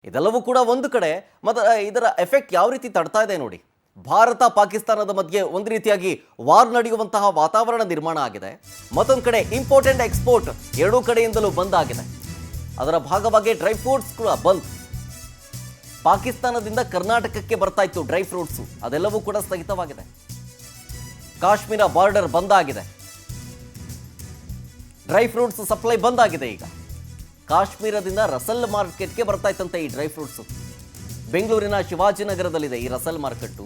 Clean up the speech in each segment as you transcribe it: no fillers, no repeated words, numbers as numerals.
ಇದೆಲ್ಲವೂ ಕೂಡ ಒಂದು ಕಡೆ ಮತ್ತು ಇದರ ಎಫೆಕ್ಟ್ ಯಾವ ರೀತಿ ತಡ್ತಾ ಇದೆ ನೋಡಿ. ಭಾರತ ಪಾಕಿಸ್ತಾನದ ಮಧ್ಯೆ ಒಂದು ರೀತಿಯಾಗಿ ವಾರ್ ನಡೆಯುವಂತಹ ವಾತಾವರಣ ನಿರ್ಮಾಣ ಆಗಿದೆ. ಮತ್ತೊಂದು ಕಡೆ ಇಂಪೋರ್ಟ್ ಅಂಡ್ ಎಕ್ಸ್ಪೋರ್ಟ್ ಎರಡೂ ಕಡೆಯಿಂದಲೂ ಬಂದ್ ಆಗಿದೆ. ಅದರ ಭಾಗವಾಗಿ ಡ್ರೈ ಫ್ರೂಟ್ಸ್ ಕೂಡ ಬಂದ್. ಪಾಕಿಸ್ತಾನದಿಂದ ಕರ್ನಾಟಕಕ್ಕೆ ಬರ್ತಾ ಇತ್ತು ಡ್ರೈ ಫ್ರೂಟ್ಸು, ಅದೆಲ್ಲವೂ ಕೂಡ ಸ್ಥಗಿತವಾಗಿದೆ. ಕಾಶ್ಮೀರ ಬಾರ್ಡರ್ ಬಂದ್ ಆಗಿದೆ. ಡ್ರೈ ಫ್ರೂಟ್ಸ್ ಸಪ್ಲೈ ಬಂದ್ ಆಗಿದೆ. ಈಗ ಕಾಶ್ಮೀರದಿಂದ ರಸಲ್ ಮಾರ್ಕೆಟ್ಗೆ ಬರ್ತಾ ಇತ್ತಂತೆ ಈ ಡ್ರೈ ಫ್ರೂಟ್ಸು. ಬೆಂಗಳೂರಿನ ಶಿವಾಜಿನಗರದಲ್ಲಿದೆ ಈ ರಸಲ್ ಮಾರ್ಕೆಟ್ಟು.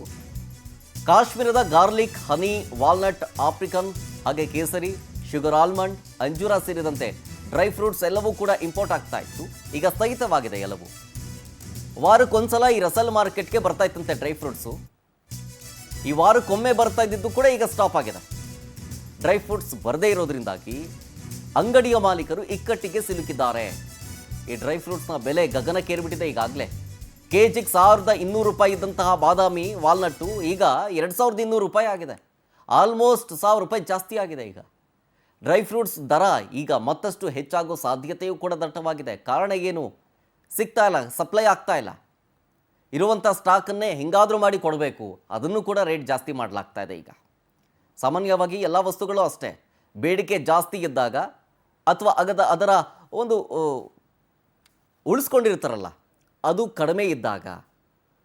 ಕಾಶ್ಮೀರದ ಗಾರ್ಲಿಕ್, ಹನಿ, ವಾಲ್ನಟ್, ಆಪ್ರಿಕನ್, ಹಾಗೆ ಕೇಸರಿ, ಶುಗರ್ ಆಲ್ಮಂಡ್, ಅಂಜೂರ ಸೇರಿದಂತೆ ಡ್ರೈ ಫ್ರೂಟ್ಸ್ ಎಲ್ಲವೂ ಕೂಡ ಇಂಪೋರ್ಟ್ ಆಗ್ತಾ ಇತ್ತು. ಈಗ ಸ್ಥಗಿತವಾಗಿದೆ ಎಲ್ಲವೂ. ವಾರಕ್ಕೊಂದ್ಸಲ ಈ ರಸಲ್ ಮಾರ್ಕೆಟ್ಗೆ ಬರ್ತಾ ಇತ್ತಂತೆ ಡ್ರೈ ಫ್ರೂಟ್ಸು. ಈ ವಾರಕ್ಕೊಮ್ಮೆ ಬರ್ತಾ ಇದ್ದಿದ್ದು ಕೂಡ ಈಗ ಸ್ಟಾಪ್ ಆಗಿದೆ. ಡ್ರೈ ಫ್ರೂಟ್ಸ್ ಬರದೇ ಇರೋದ್ರಿಂದಾಗಿ ಅಂಗಡಿಯ ಮಾಲೀಕರು ಇಕ್ಕಟ್ಟಿಗೆ ಸಿಲುಕಿದ್ದಾರೆ. ಈ ಡ್ರೈ ಫ್ರೂಟ್ಸ್ನ ಬೆಲೆ ಗಗನಕ್ಕೇರಿಬಿಟ್ಟಿದೆ. ಈಗಾಗಲೇ ಕೆಜಿಗೆ 1200 ರೂಪಾಯಿ ಇದ್ದಂತಹ ಬಾದಾಮಿ, ವಾಲ್ನಟ್ಟು ಈಗ 2200 ರೂಪಾಯಿ ಆಗಿದೆ. ಆಲ್ಮೋಸ್ಟ್ 1000 ರೂಪಾಯಿ ಜಾಸ್ತಿ ಆಗಿದೆ. ಈಗ ಡ್ರೈ ಫ್ರೂಟ್ಸ್ ದರ ಈಗ ಮತ್ತಷ್ಟು ಹೆಚ್ಚಾಗೋ ಸಾಧ್ಯತೆಯೂ ಕೂಡ ದಟ್ಟವಾಗಿದೆ. ಕಾರಣ ಏನು? ಸಿಗ್ತಾ ಇಲ್ಲ, ಸಪ್ಲೈ ಆಗ್ತಾ ಇಲ್ಲ. ಇರುವಂಥ ಸ್ಟಾಕನ್ನೇ ಹೆಂಗಾದರೂ ಮಾಡಿ ಕೊಡಬೇಕು, ಅದನ್ನು ಕೂಡ ರೇಟ್ ಜಾಸ್ತಿ ಮಾಡಲಾಗ್ತಾ ಇದೆ. ಈಗ ಸಾಮಾನ್ಯವಾಗಿ ಎಲ್ಲ ವಸ್ತುಗಳು ಅಷ್ಟೇ, ಬೇಡಿಕೆ ಜಾಸ್ತಿ ಇದ್ದಾಗ ಅಥವಾ ಅದರ ಒಂದು ಉಳಿಸ್ಕೊಂಡಿರ್ತಾರಲ್ಲ ಅದು ಕಡಿಮೆ ಇದ್ದಾಗ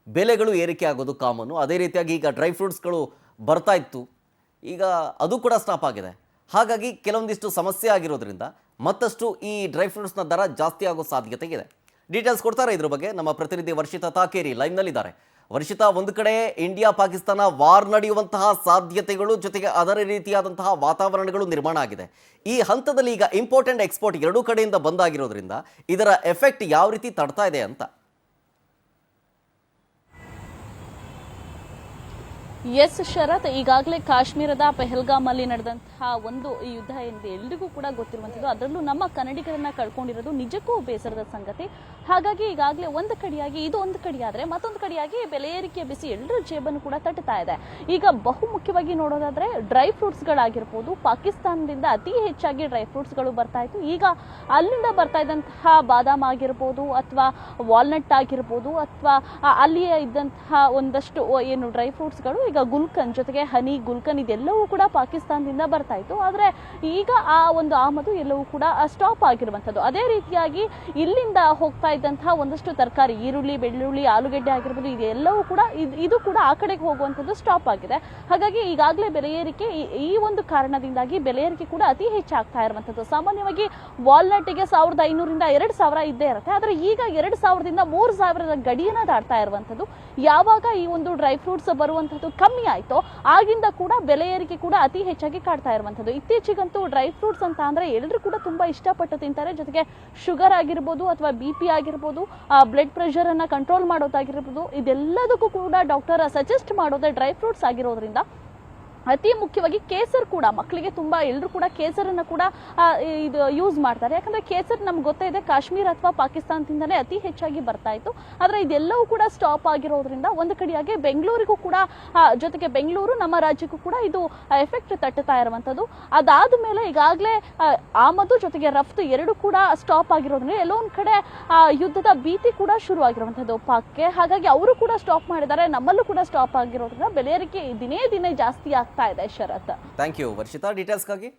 ಬೆಲೆಗಳು ಏರಿಕೆ ಆಗೋದು ಕಾಮನು. ಅದೇ ರೀತಿಯಾಗಿ ಈಗ ಡ್ರೈ ಫ್ರೂಟ್ಸ್ಗಳು ಬರ್ತಾ ಇತ್ತು, ಈಗ ಅದು ಕೂಡ ಸ್ಟಾಪ್ ಆಗಿದೆ. ಹಾಗಾಗಿ ಕೆಲವೊಂದಿಷ್ಟು ಸಮಸ್ಯೆ ಆಗಿರೋದ್ರಿಂದ ಮತ್ತಷ್ಟು ಈ ಡ್ರೈ ಫ್ರೂಟ್ಸ್ನ ದರ ಜಾಸ್ತಿ ಆಗೋ ಸಾಧ್ಯತೆ ಇದೆ. ಡೀಟೇಲ್ಸ್ ಕೊಡ್ತಾರೆ ಇದ್ರ ಬಗ್ಗೆ ನಮ್ಮ ಪ್ರತಿನಿಧಿ ವರ್ಷಿತಾ ತಾಕೇರಿ ಲೈವ್ನಲ್ಲಿದ್ದಾರೆ. ವರ್ಷಿತಾ, ಒಂದು ಕಡೆ ಇಂಡಿಯಾ ಪಾಕಿಸ್ತಾನ ವಾರ್ ನಡೆಯುವಂತಹ ಸಾಧ್ಯತೆಗಳು ಜೊತೆಗೆ ಅದರ ರೀತಿಯಾದಂತಹ ವಾತಾವರಣಗಳು ನಿರ್ಮಾಣ ಆಗಿದೆ. ಈ ಹಂತದಲ್ಲಿ ಈಗ ಇಂಪೋರ್ಟ್ ಅಂಡ್ ಎಕ್ಸ್ಪೋರ್ಟ್ ಎರಡೂ ಕಡೆಯಿಂದ ಬಂದಾಗಿರೋದ್ರಿಂದ ಇದರ ಎಫೆಕ್ಟ್ ಯಾವ ರೀತಿ ತಡ್ತಾ ಇದೆ ಅಂತ? ಎಸ್ ಶರತ್, ಈಗಾಗಲೇ ಕಾಶ್ಮೀರದ ಪೆಹಲ್ಗಾಮ್ ಅಲ್ಲಿ ನಡೆದಂತಹ ಒಂದು ಯುದ್ಧ ಎಂದು ಎಲ್ರಿಗೂ ಕೂಡ ಗೊತ್ತಿರುವಂಥದ್ದು. ಅದರಲ್ಲೂ ನಮ್ಮ ಕನ್ನಡಿಗರನ್ನ ಕಳ್ಕೊಂಡಿರೋದು ನಿಜಕ್ಕೂ ಬೇಸರದ ಸಂಗತಿ. ಹಾಗಾಗಿ ಈಗಾಗಲೇ ಒಂದು ಕಡೆಯಾಗಿ ಇದು ಒಂದು ಕಡೆಯಾದ್ರೆ ಮತ್ತೊಂದು ಕಡೆಯಾಗಿ ಬೆಲೆ ಏರಿಕೆ ಬಿಸಿ ಎಲ್ಲರ ಜೇಬನ್ನು ಕೂಡ ತಟ್ಟುತ್ತಾ ಇದೆ. ಈಗ ಬಹು ಮುಖ್ಯವಾಗಿ ನೋಡೋದಾದ್ರೆ ಡ್ರೈ ಫ್ರೂಟ್ಸ್ಗಳಾಗಿರ್ಬೋದು, ಪಾಕಿಸ್ತಾನದಿಂದ ಅತಿ ಹೆಚ್ಚಾಗಿ ಡ್ರೈ ಫ್ರೂಟ್ಸ್ಗಳು ಬರ್ತಾ ಇತ್ತು. ಈಗ ಅಲ್ಲಿಂದ ಬರ್ತಾ ಇದ್ದಂತಹ ಬಾದಾಮ್ ಆಗಿರ್ಬೋದು ಅಥವಾ ವಾಲ್ನಟ್ ಆಗಿರ್ಬೋದು ಅಥವಾ ಅಲ್ಲಿಯೇ ಇದ್ದಂತಹ ಒಂದಷ್ಟು ಏನು ಡ್ರೈ ಫ್ರೂಟ್ಸ್ಗಳು ಈಗ ಗುಲ್ಕನ್ ಜೊತೆಗೆ ಹನಿ, ಗುಲ್ಕನ್ ಇದೆಲ್ಲವೂ ಕೂಡ ಪಾಕಿಸ್ತಾನದಿಂದ ಬರ್ತಾ ಇತ್ತು. ಆದ್ರೆ ಈಗ ಆ ಒಂದು ಆಮದು ಎಲ್ಲವೂ ಕೂಡ ಸ್ಟಾಪ್ ಆಗಿರುವಂಥದ್ದು. ಅದೇ ರೀತಿಯಾಗಿ ಇಲ್ಲಿಂದ ಹೋಗ್ತಾ ಇದ್ದಂತಹ ಒಂದಷ್ಟು ತರಕಾರಿ, ಈರುಳ್ಳಿ, ಬೆಳ್ಳುಳ್ಳಿ, ಆಲೂಗೆಡ್ಡೆ ಆಗಿರ್ಬೋದು, ಇದೆಲ್ಲವೂ ಕೂಡ ಇದು ಕೂಡ ಆ ಕಡೆಗೆ ಹೋಗುವಂಥದ್ದು ಸ್ಟಾಪ್ ಆಗಿದೆ. ಹಾಗಾಗಿ ಈಗಾಗಲೇ ಬೆಲೆ ಏರಿಕೆ, ಈ ಒಂದು ಕಾರಣದಿಂದಾಗಿ ಬೆಲೆ ಏರಿಕೆ ಕೂಡ ಅತಿ ಹೆಚ್ಚಾಗ್ತಾ ಇರುವಂಥದ್ದು. ಸಾಮಾನ್ಯವಾಗಿ ವಾಲ್ನಟ್ಗೆ 1500ರಿಂದ 2000 ಇದ್ದೇ ಇರುತ್ತೆ. ಆದ್ರೆ ಈಗ 2000ದಿಂದ 3000 ಗಡಿಯನ್ನ ದಾಟ್ತಾ ಇರುವಂಥದ್ದು. ಯಾವಾಗ ಈ ಒಂದು ಡ್ರೈ ಫ್ರೂಟ್ಸ್ ಬರುವಂಥದ್ದು ಕಮ್ಮಿ ಆಯ್ತೋ ಆಗಿಂದ ಕೂಡ ಬೆಲೆ ಏರಿಕೆ ಕೂಡ ಅತಿ ಹೆಚ್ಚಾಗಿ ಕಾಡ್ತಾ ಇರುವಂಥದ್ದು. ಇತ್ತೀಚೆಗಂತೂ ಡ್ರೈ ಫ್ರೂಟ್ಸ್ ಅಂತ ಅಂದ್ರೆ ಎಲ್ಲರೂ ಕೂಡ ತುಂಬಾ ಇಷ್ಟಪಟ್ಟು ತಿಂತಾರೆ. ಜೊತೆಗೆ ಶುಗರ್ ಆಗಿರ್ಬೋದು ಅಥವಾ BP ಆಗಿರ್ಬೋದು, ಬ್ಲಡ್ ಪ್ರೆಷರ್ ಅನ್ನ ಕಂಟ್ರೋಲ್ ಮಾಡೋದಾಗಿರ್ಬೋದು, ಇದೆಲ್ಲದಕ್ಕೂ ಕೂಡ ಡಾಕ್ಟರ್ ಸಜೆಸ್ಟ್ ಮಾಡೋದೇ ಡ್ರೈ ಫ್ರೂಟ್ಸ್ ಆಗಿರೋದ್ರಿಂದ ಅತಿ ಮುಖ್ಯವಾಗಿ ಕೇಸರ್ ಕೂಡ ಮಕ್ಕಳಿಗೆ ತುಂಬಾ ಎಲ್ಲರೂ ಕೂಡ ಕೇಸರನ್ನ ಕೂಡ ಇದು ಯೂಸ್ ಮಾಡ್ತಾರೆ. ಯಾಕಂದ್ರೆ ಕೇಸರ್ ನಮ್ಗೆ ಗೊತ್ತೇ ಇದೆ ಕಾಶ್ಮೀರ ಅಥವಾ ಪಾಕಿಸ್ತಾನದಿಂದನೇ ಅತಿ ಹೆಚ್ಚಾಗಿ ಬರ್ತಾ ಇತ್ತು. ಆದ್ರೆ ಇದೆಲ್ಲವೂ ಕೂಡ ಸ್ಟಾಪ್ ಆಗಿರೋದ್ರಿಂದ ಒಂದು ಕಡೆಯಾಗಿ ಬೆಂಗಳೂರಿಗೂ ಕೂಡ ಜೊತೆಗೆ ಬೆಂಗಳೂರು ನಮ್ಮ ರಾಜ್ಯಕ್ಕೂ ಕೂಡ ಇದು ಎಫೆಕ್ಟ್ ತಟ್ಟುತ್ತಾ ಇರುವಂತದ್ದು. ಅದಾದ ಮೇಲೆ ಈಗಾಗಲೇ ಆಮದು ಜೊತೆಗೆ ರಫ್ತು ಎರಡು ಕೂಡ ಸ್ಟಾಪ್ ಆಗಿರೋದ್ರಿಂದ ಎಲ್ಲೋ ಒಂದ್ ಕಡೆ ಯುದ್ಧದ ಭೀತಿ ಕೂಡ ಶುರು ಆಗಿರುವಂತದ್ದು ಪಾಕ್ಗೆ. ಹಾಗಾಗಿ ಅವರು ಕೂಡ ಸ್ಟಾಪ್ ಮಾಡಿದ್ದಾರೆ, ನಮ್ಮಲ್ಲೂ ಕೂಡ ಸ್ಟಾಪ್ ಆಗಿರೋದ್ರಿಂದ ಬೆಲೆ ಏರಿಕೆ ದಿನೇ ದಿನೇ ಜಾಸ್ತಿ ಆಗ್ತಾ ಇದೆ. ಶರತ್, ಥ್ಯಾಂಕ್ ಯು ವರ್ಷಿತಾ ಡೀಟೇಲ್ಸ್ಗಾಗಿ.